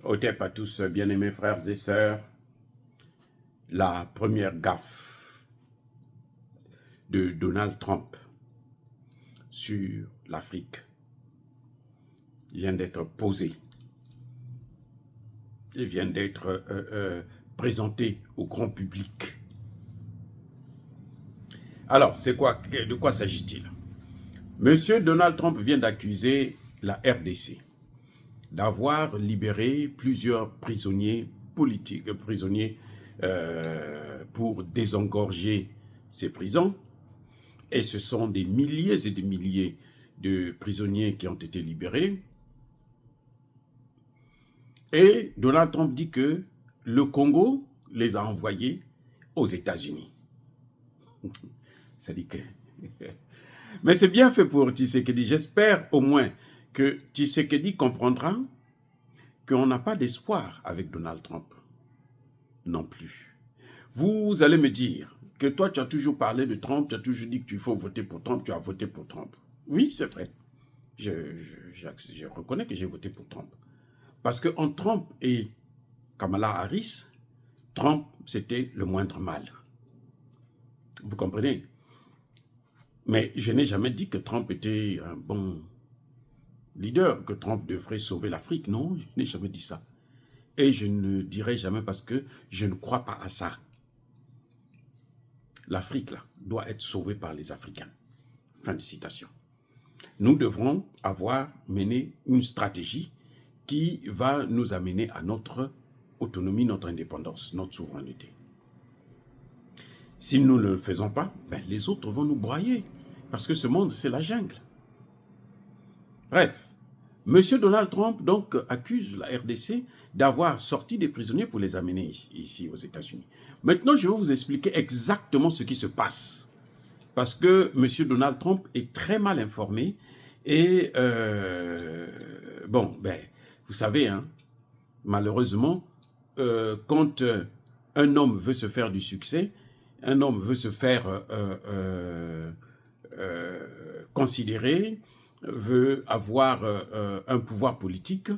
Otep à tous, bien-aimés frères et sœurs, la première gaffe de Donald Trump sur l'Afrique vient d'être posée et vient d'être présentée au grand public. Alors, de quoi s'agit-il? Monsieur Donald Trump vient d'accuser la RDC d'avoir libéré plusieurs prisonniers politiques, pour désengorger ces prisons. Et ce sont des milliers et des milliers de prisonniers qui ont été libérés. Et Donald Trump dit que le Congo les a envoyés aux États-Unis. Ça dit que... Mais c'est bien fait pour Tshisekedi. J'espère au moins que Tshisekedi comprendra qu'on n'a pas d'espoir avec Donald Trump. Non plus. Vous allez me dire que toi, tu as toujours parlé de Trump, tu as toujours dit qu'il faut voter pour Trump, tu as voté pour Trump. Oui, c'est vrai. Je reconnais que j'ai voté pour Trump. Parce qu'entre Trump et Kamala Harris, Trump, c'était le moindre mal. Vous comprenez? Mais je n'ai jamais dit que Trump était un bon leader, que Trump devrait sauver l'Afrique. Non, je n'ai jamais dit ça. Et je ne dirai jamais parce que je ne crois pas à ça. L'Afrique, là, doit être sauvée par les Africains. Fin de citation. Nous devrons avoir mené une stratégie qui va nous amener à notre autonomie, notre indépendance, notre souveraineté. Si nous ne le faisons pas, les autres vont nous broyer. Parce que ce monde, c'est la jungle. Bref, M. Donald Trump donc accuse la RDC d'avoir sorti des prisonniers pour les amener ici aux États-Unis. Maintenant, je vais vous expliquer exactement ce qui se passe. Parce que M. Donald Trump est très mal informé. Et, vous savez, hein, malheureusement, quand un homme veut se faire du succès, un homme veut se faire considérer, veut avoir un pouvoir politique,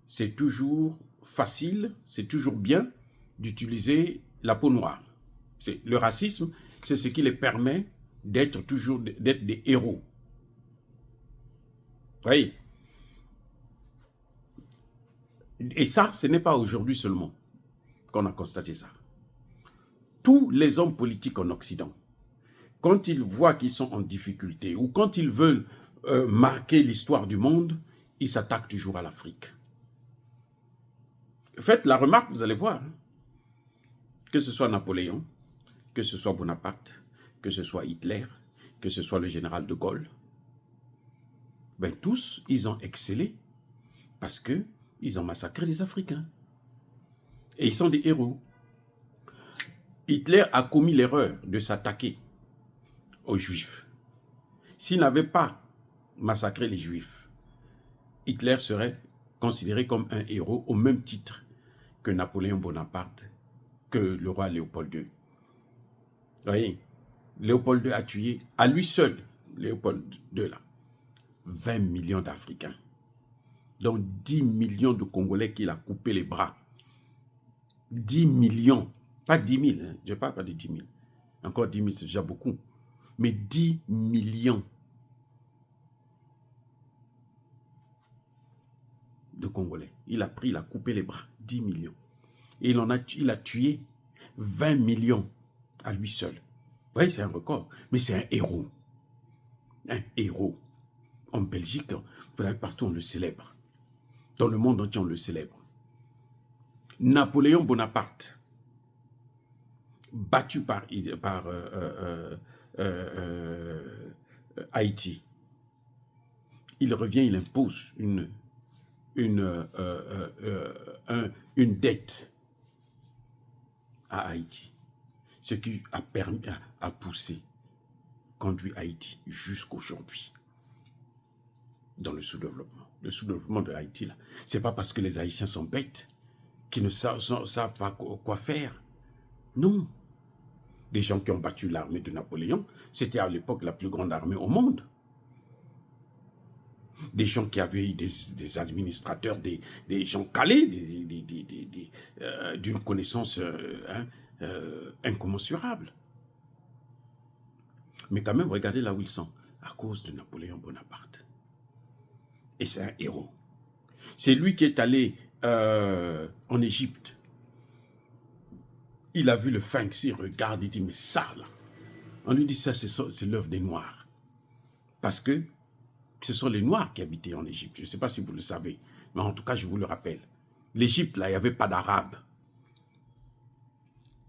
c'est toujours facile, c'est toujours bien d'utiliser la peau noire. Le racisme, c'est ce qui les permet d'être des héros. Vous voyez? Et ça, ce n'est pas aujourd'hui seulement qu'on a constaté ça. Tous les hommes politiques en Occident, quand ils voient qu'ils sont en difficulté ou quand ils veulent marquer l'histoire du monde, ils s'attaquent toujours à l'Afrique. Faites la remarque, vous allez voir, hein, que ce soit Napoléon, que ce soit Bonaparte, que ce soit Hitler, que ce soit le général de Gaulle, tous, ils ont excellé parce qu'ils ont massacré les Africains. Et ils sont des héros. Hitler a commis l'erreur de s'attaquer aux Juifs. S'il n'avait pas massacré les Juifs, Hitler serait considéré comme un héros au même titre que Napoléon Bonaparte, que le roi Léopold II. Vous voyez, Léopold II a tué à lui seul, Léopold II là, 20 millions d'Africains, dont 10 millions de Congolais qu'il a coupé les bras. 10 millions, pas 10 000, hein, je ne parle pas de 10 000. Encore 10 000, c'est déjà beaucoup. Mais 10 millions de Congolais. Il a coupé les bras, 10 millions. Et il a tué 20 millions à lui seul. Vous voyez, c'est un record, mais c'est un héros. Un héros. En Belgique, partout on le célèbre. Dans le monde entier, on le célèbre. Napoléon Bonaparte, battu par Haïti, il revient, il impose une dette à Haïti, ce qui a permis à pousser, conduit Haïti jusqu'aujourd'hui dans le sous-développement. Le sous-développement de Haïti, là, c'est pas parce que les Haïtiens sont bêtes qu'ils ne savent pas quoi faire. Non. Des gens qui ont battu l'armée de Napoléon, c'était à l'époque la plus grande armée au monde. des gens qui avaient des administrateurs, des gens calés, d'une connaissance incommensurable. Mais quand même, regardez là où ils sont, à cause de Napoléon Bonaparte. Et c'est un héros. C'est lui qui est allé en Égypte. Il a vu le sphinx, il regarde, il dit, mais ça là, on lui dit ça, c'est l'œuvre des Noirs. Parce que ce sont les Noirs qui habitaient en Égypte. Je ne sais pas si vous le savez, mais en tout cas, je vous le rappelle. L'Égypte, là, il n'y avait pas d'Arabes.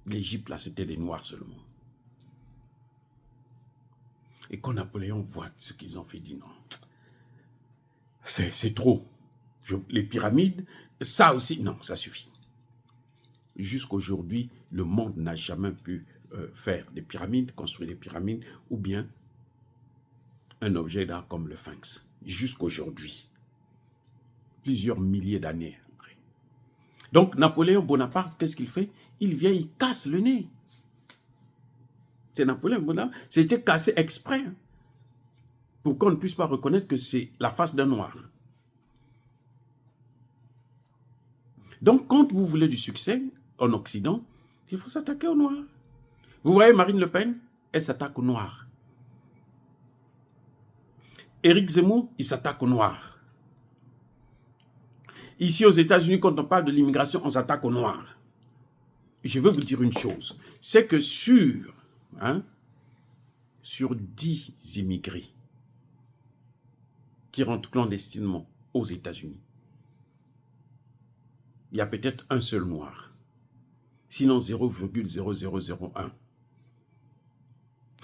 L'Égypte, là, c'était des Noirs seulement. Et quand Napoléon voit ce qu'ils ont fait, il dit non, c'est trop. Les pyramides, ça aussi, non, ça suffit. Jusqu'aujourd'hui, le monde n'a jamais pu faire des pyramides, construire des pyramides, ou bien un objet d'art comme le sphinx. Jusqu'aujourd'hui. Plusieurs milliers d'années après. Donc, Napoléon Bonaparte, qu'est-ce qu'il fait? Il vient, il casse le nez. C'est Napoléon Bonaparte. C'était cassé exprès. Hein, pour qu'on ne puisse pas reconnaître que c'est la face d'un noir. Donc, quand vous voulez du succès en Occident, il faut s'attaquer aux Noirs. Vous voyez Marine Le Pen, elle s'attaque aux Noirs. Éric Zemmour, il s'attaque aux Noirs. Ici aux États-Unis, quand on parle de l'immigration, on s'attaque aux Noirs. Je veux vous dire une chose, c'est que sur 10 immigrés qui rentrent clandestinement aux États-Unis, il y a peut-être un seul noir, sinon 0,0001.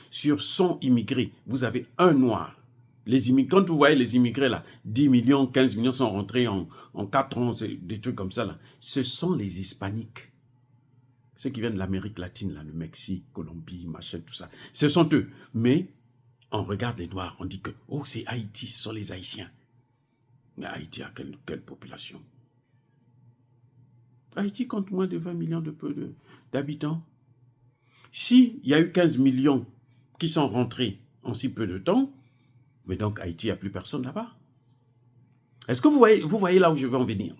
Sur 100 immigrés, vous avez un noir. Les immigrés, quand vous voyez les immigrés là, 10 millions, 15 millions sont rentrés en 4 ans, des trucs comme ça là. Ce sont les hispaniques. Ceux qui viennent de l'Amérique latine, là, le Mexique, Colombie, machin, tout ça. Ce sont eux. Mais on regarde les Noirs, on dit que, oh, c'est Haïti, ce sont les Haïtiens. Mais Haïti a quelle population? Haïti compte moins de 20 millions d'habitants. S'il y a eu 15 millions qui sont rentrés en si peu de temps, mais donc Haïti, il n'y a plus personne là-bas. Est-ce que vous voyez là où je veux en venir?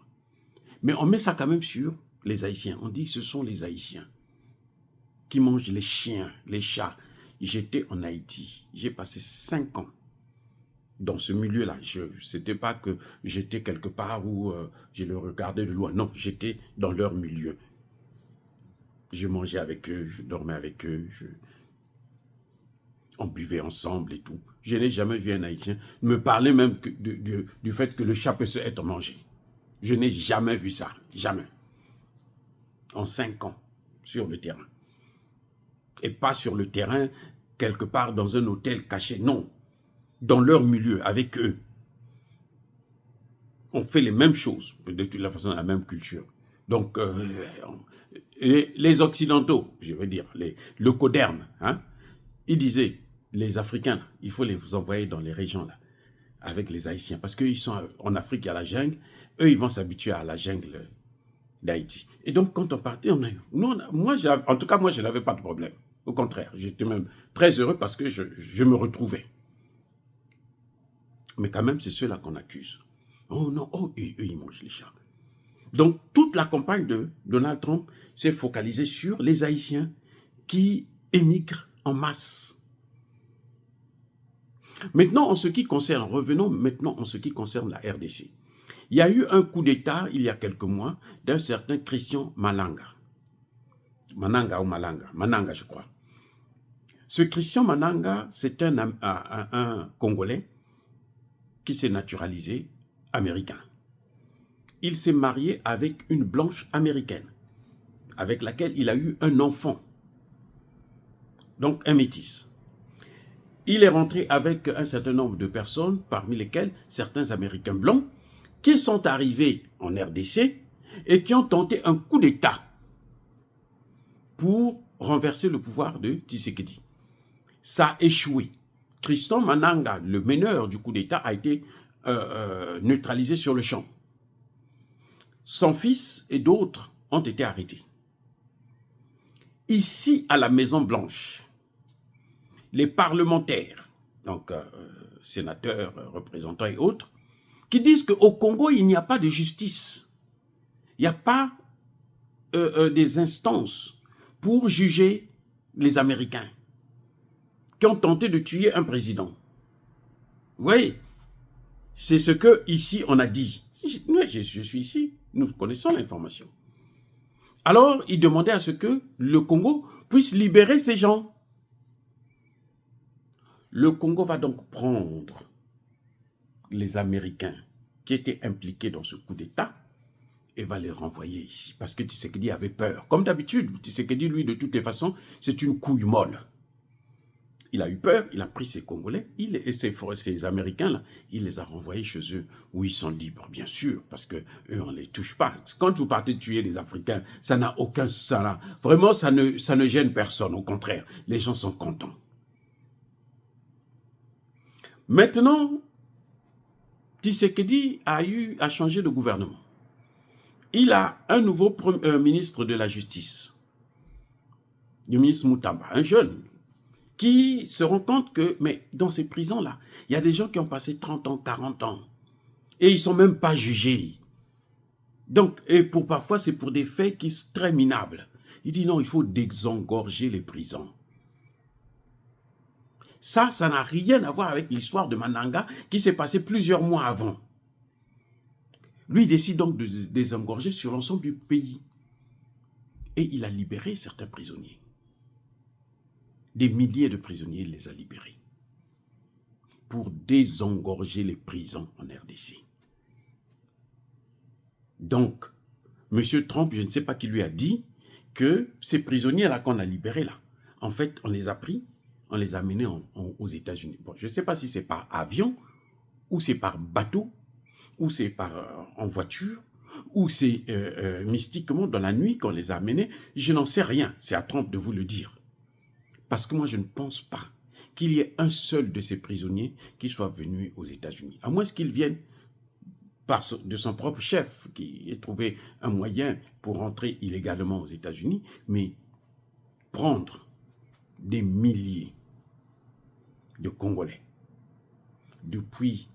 Mais on met ça quand même sur les Haïtiens. On dit que ce sont les Haïtiens qui mangent les chiens, les chats. J'étais en Haïti. J'ai passé 5 ans dans ce milieu-là. C'était pas que j'étais quelque part où je le regardais de loin. Non, j'étais dans leur milieu. Je mangeais avec eux, je dormais avec eux, on buvait ensemble et tout. Je n'ai jamais vu un Haïtien me parler même du fait que le chat peut se être mangé. Je n'ai jamais vu ça, jamais. En 5 ans, sur le terrain. Et pas sur le terrain, quelque part dans un hôtel caché, non. Dans leur milieu, avec eux. On fait les mêmes choses, de toute la façon, la même culture. Donc, les Occidentaux, je veux dire, le Coderne, hein, ils disaient, les Africains, il faut les envoyer dans les régions là, avec les Haïtiens. Parce qu'ils sont en Afrique, il y a la jungle. Eux, ils vont s'habituer à la jungle d'Haïti. Et donc, quand on partait, en tout cas, moi, je n'avais pas de problème. Au contraire, j'étais même très heureux parce que je me retrouvais. Mais quand même, c'est ceux-là qu'on accuse. Oh non, oh, eux, ils mangent les chats. Donc, toute la campagne de Donald Trump s'est focalisée sur les Haïtiens qui émigrent en masse. Maintenant, en ce qui concerne, revenons maintenant en ce qui concerne la RDC. Il y a eu un coup d'État, il y a quelques mois, d'un certain Christian Malanga. Mananga ou Malanga, Mananga je crois. Ce Christian Mananga, c'est un Congolais qui s'est naturalisé américain. Il s'est marié avec une blanche américaine, avec laquelle il a eu un enfant, donc un métis. Il est rentré avec un certain nombre de personnes, parmi lesquelles certains Américains blancs, qui sont arrivés en RDC et qui ont tenté un coup d'État pour renverser le pouvoir de Tshisekedi. Ça a échoué. Christian Mananga, le meneur du coup d'État, a été neutralisé sur le champ. Son fils et d'autres ont été arrêtés. Ici, à la Maison-Blanche, les parlementaires, donc sénateurs, représentants et autres, qui disent qu'au Congo, il n'y a pas de justice. Il n'y a pas des instances pour juger les Américains qui ont tenté de tuer un président. Vous voyez, c'est ce que ici on a dit. Je suis ici, nous connaissons l'information. Alors, il demandait à ce que le Congo puisse libérer ces gens. Le Congo va donc prendre les Américains qui étaient impliqués dans ce coup d'État et va les renvoyer ici. Parce que Tshisekedi avait peur. Comme d'habitude, Tshisekedi, lui, de toutes les façons, c'est une couille molle. Il a eu peur, il a pris ses Congolais, ces Américains-là, il les a renvoyés chez eux, où ils sont libres, bien sûr, parce qu'eux, on ne les touche pas. Quand vous partez tuer les Africains, ça n'a aucun sens. Vraiment, ça ne gêne personne, au contraire. Les gens sont contents. Maintenant, Tshisekedi a changé de gouvernement. Il a un nouveau ministre de la Justice, le ministre Moutamba, un jeune, qui se rend compte que, mais dans ces prisons-là, il y a des gens qui ont passé 30 ans, 40 ans, et ils ne sont même pas jugés. Donc, et parfois, c'est pour des faits qui sont très minables. Il dit non, il faut désengorger les prisons. Ça n'a rien à voir avec l'histoire de Mananga qui s'est passée plusieurs mois avant. Lui décide donc de désengorger sur l'ensemble du pays. Et il a libéré certains prisonniers. Des milliers de prisonniers, il les a libérés pour désengorger les prisons en RDC. Donc, M. Trump, je ne sais pas qui lui a dit que ces prisonniers-là qu'on a libérés, là, en fait, on les a pris, on les a menés aux États-Unis. Bon, je ne sais pas si c'est par avion, ou c'est par bateau, ou c'est en voiture, ou c'est mystiquement dans la nuit qu'on les a menés. Je n'en sais rien, c'est à Trump de vous le dire. Parce que moi, je ne pense pas qu'il y ait un seul de ces prisonniers qui soit venu aux États-Unis. À moins qu'ils viennent de son propre chef, qui ait trouvé un moyen pour rentrer illégalement aux États-Unis, mais prendre des milliers de Congolais depuis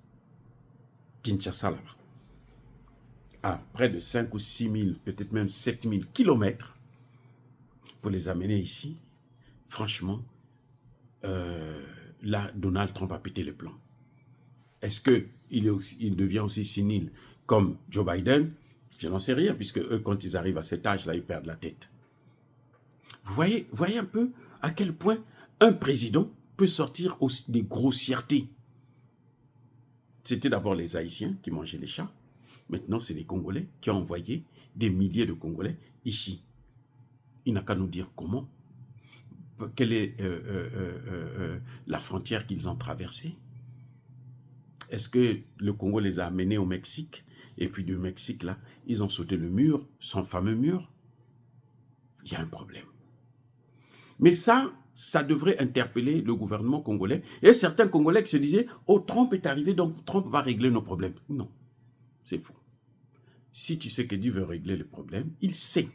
Kinshasa, là-bas, à près de 5 ou 6 000, peut-être même 7 000 kilomètres, pour les amener ici, franchement, là, Donald Trump a pété les plombs. Est-ce qu'il devient aussi sénile comme Joe Biden? Je n'en sais rien, puisque eux, quand ils arrivent à cet âge-là, ils perdent la tête. Vous voyez un peu à quel point un président peut sortir des grossièretés. C'était d'abord les Haïtiens qui mangeaient les chats. Maintenant, c'est les Congolais qui ont envoyé des milliers de Congolais ici. Il n'a qu'à nous dire comment. Quelle est la frontière qu'ils ont traversée? Est-ce que le Congo les a amenés au Mexique? Et puis du Mexique, là, ils ont sauté le mur, son fameux mur. Il y a un problème. Mais ça devrait interpeller le gouvernement congolais. Et certains Congolais qui se disaient « Oh, Trump est arrivé, donc Trump va régler nos problèmes. » Non, c'est faux. Si Tshisekedi veut régler les problèmes, il sait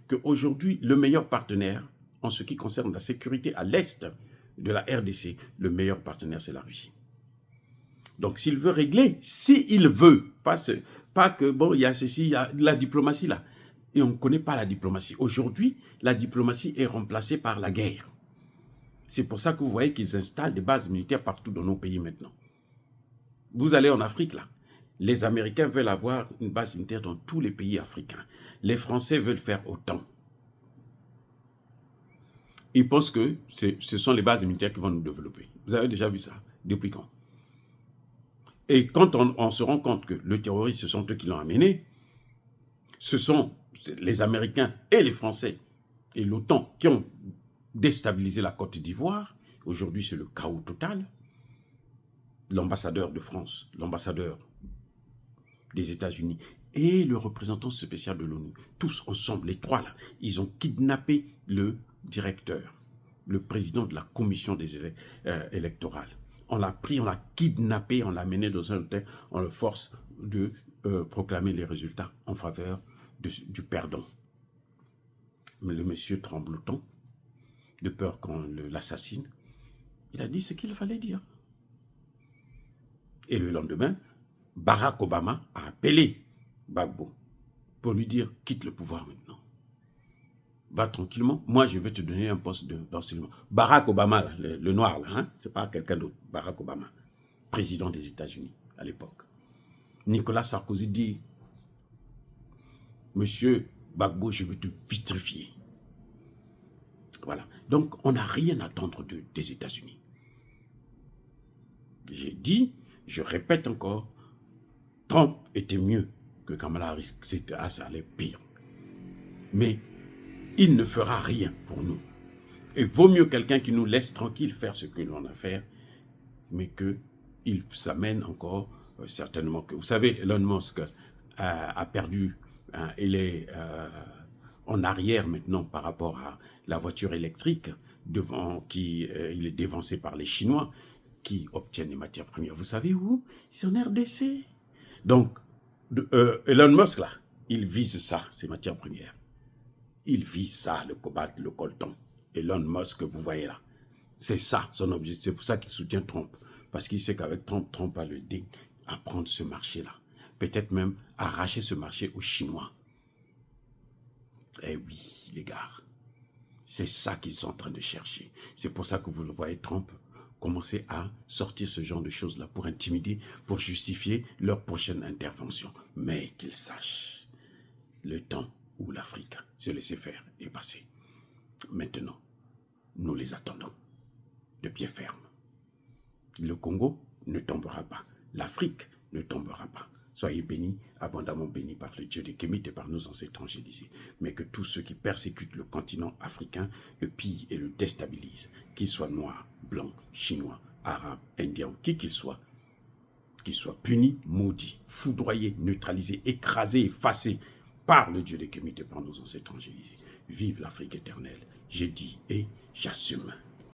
qu'aujourd'hui, le meilleur partenaire en ce qui concerne la sécurité à l'est de la RDC, le meilleur partenaire, c'est la Russie. Donc, s'il veut régler, s'il veut, pas que, bon, il y a ceci, il y a la diplomatie là. Et on ne connaît pas la diplomatie. Aujourd'hui, la diplomatie est remplacée par la guerre. C'est pour ça que vous voyez qu'ils installent des bases militaires partout dans nos pays maintenant. Vous allez en Afrique là. Les Américains veulent avoir une base militaire dans tous les pays africains. Les Français veulent faire autant. Ils pensent que ce sont les bases militaires qui vont nous développer. Vous avez déjà vu ça? Depuis quand? Et quand on se rend compte que le terroriste, ce sont eux qui l'ont amené, ce sont les Américains et les Français et l'OTAN qui ont déstabilisé la Côte d'Ivoire. Aujourd'hui, c'est le chaos total. L'ambassadeur de France, l'ambassadeur des États-Unis et le représentant spécial de l'ONU, tous ensemble, les trois là, ils ont kidnappé le directeur, le président de la commission des électorale. On l'a pris, on l'a kidnappé, on l'a mené dans un hôtel, on le force de proclamer les résultats en faveur du perdant. Mais le monsieur tremblotant, de peur qu'on l'assassine, il a dit ce qu'il fallait dire. Et le lendemain, Barack Obama a appelé Gbagbo pour lui dire « quitte le pouvoir maintenant. Va tranquillement, moi je vais te donner un poste d'enseignement. » Barack Obama, le noir là, hein, c'est pas quelqu'un d'autre, Barack Obama, président des États-Unis à l'époque. Nicolas Sarkozy dit « Monsieur Gbagbo, je veux te vitrifier. » Voilà. Donc, on n'a rien à attendre des États-Unis. J'ai dit, je répète encore, Trump était mieux que Kamala Harris. Ça allait pire. Mais il ne fera rien pour nous. Et vaut mieux quelqu'un qui nous laisse tranquille faire ce que l'on a à faire, mais qu'il s'amène encore certainement que... Vous savez, Elon Musk a perdu, il est en arrière maintenant par rapport à la voiture électrique, il est dévancé par les Chinois qui obtiennent les matières premières. Vous savez où? C'est en RDC. Donc, Elon Musk, là, il vise ça, ces matières premières. Il vise ça, le cobalt, le coltan. Elon Musk, que vous voyez là. C'est ça, son objectif. C'est pour ça qu'il soutient Trump. Parce qu'il sait qu'avec Trump, Trump va l'aider à prendre ce marché-là. Peut-être même arracher ce marché aux Chinois. Eh oui, les gars. C'est ça qu'ils sont en train de chercher. C'est pour ça que vous le voyez, Trump commencer à sortir ce genre de choses-là pour intimider, pour justifier leur prochaine intervention. Mais qu'ils sachent, le temps où l'Afrique se laissait faire est passé. Maintenant, nous les attendons de pied ferme. Le Congo ne tombera pas. L'Afrique ne tombera pas. Soyez bénis, abondamment bénis par le Dieu des Kémites et par nos ancêtres angélisés. Mais que tous ceux qui persécutent le continent africain le pillent et le déstabilisent, qu'ils soient noirs, blancs, chinois, arabes, indiens, qui qu'ils soient punis, maudits, foudroyés, neutralisés, écrasés, effacés par le Dieu des Kémites et par nos ancêtres angélisés. Vive l'Afrique éternelle. J'ai dit et j'assume.